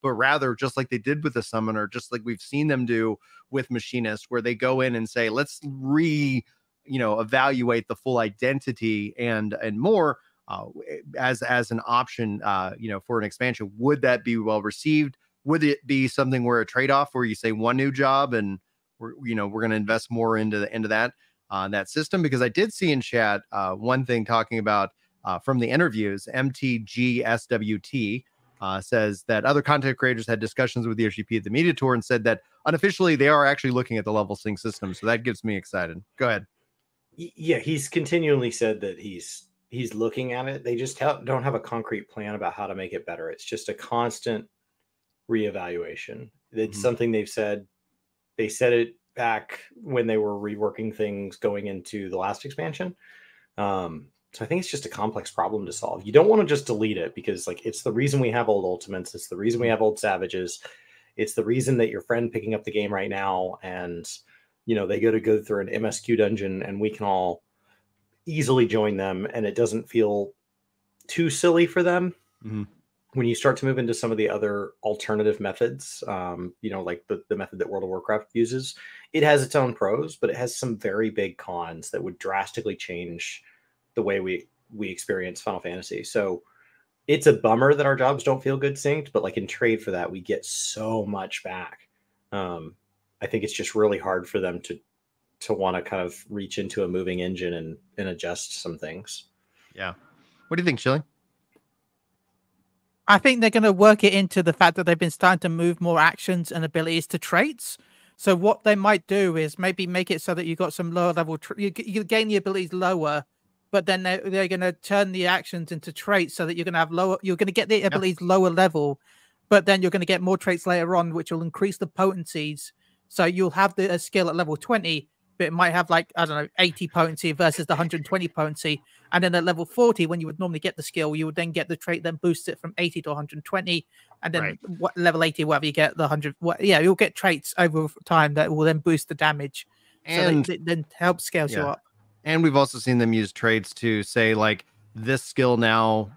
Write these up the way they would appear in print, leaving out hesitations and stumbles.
but rather just like they did with the summoner, just like we've seen them do with machinists, where they go in and say, let's evaluate the full identity and more as an option, for an expansion. Would that be well received? Would it be something where a trade-off where you say one new job and we're going to invest more into that system? Because I did see in chat one thing talking about from the interviews, MTGSWT says that other content creators had discussions with the OGP at the media tour and said that unofficially they are actually looking at the level sync system. So that gets me excited. Go ahead. Yeah, he's continually said that he's looking at it. They just don't have a concrete plan about how to make it better. It's just a constant reevaluation. It's something they've said. They said it back when they were reworking things going into the last expansion. So I think it's just a complex problem to solve. You don't want to just delete it, because like it's the reason we have old ultimates. It's the reason we have old savages. It's the reason that your friend picking up the game right now and they go through an MSQ dungeon and we can all easily join them, and it doesn't feel too silly for them. When you start to move into some of the other alternative methods, like the method that World of Warcraft uses, it has its own pros, but it has some very big cons that would drastically change the way we experience Final Fantasy. So it's a bummer that our jobs don't feel good synced, but like in trade for that, we get so much back. I think it's just really hard for them to want to kind of reach into a moving engine and adjust some things. Yeah. What do you think, Shilling? I think they're going to work it into the fact that they've been starting to move more actions and abilities to traits. So what they might do is maybe make it so that you've got some lower level, you gain the abilities lower, but then they're going to turn the actions into traits so that you're going to have you're going to get the abilities lower level, but then you're going to get more traits later on, which will increase the potencies. So you'll have a skill at level 20, but it might have 80 potency versus the 120 potency. And then at level 40, when you would normally get the skill, you would then get the trait, then boost it from 80 to 120. And then level 80, whatever you get, the 100. You'll get traits over time that will then boost the damage. And so then help scale you up. And we've also seen them use traits to say, like, this skill now,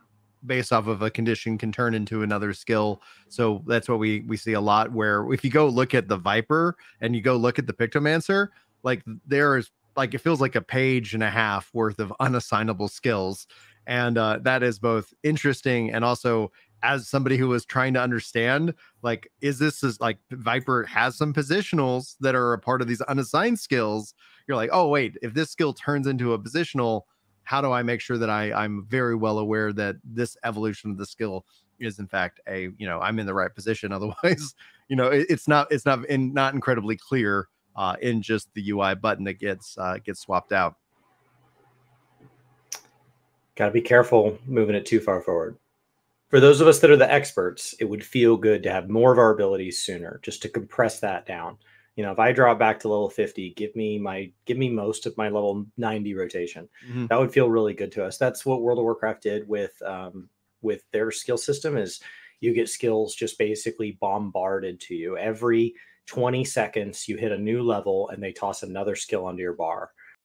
based off of a condition, can turn into another skill. So that's what we see a lot, where if you go look at the Viper and you go look at the Pictomancer, like there's like, it feels like a page and a half worth of unassignable skills. And that is both interesting and also, as somebody who was trying to understand, like, is like Viper has some positionals that are a part of these unassigned skills. You're like, oh wait, if this skill turns into a positional, how do I make sure that I'm very well aware that this evolution of the skill is in fact I'm in the right position? Otherwise, it's not incredibly clear in just the UI button that gets swapped out. Got to be careful moving it too far forward. For those of us that are the experts, it would feel good to have more of our abilities sooner, just to compress that down. If I drop back to level 50, give me most of my level 90 rotation. That would feel really good to us. That's what World of Warcraft did with their skill system. Is you get skills just basically bombarded to you every 20 seconds. You hit a new level and they toss another skill onto your bar.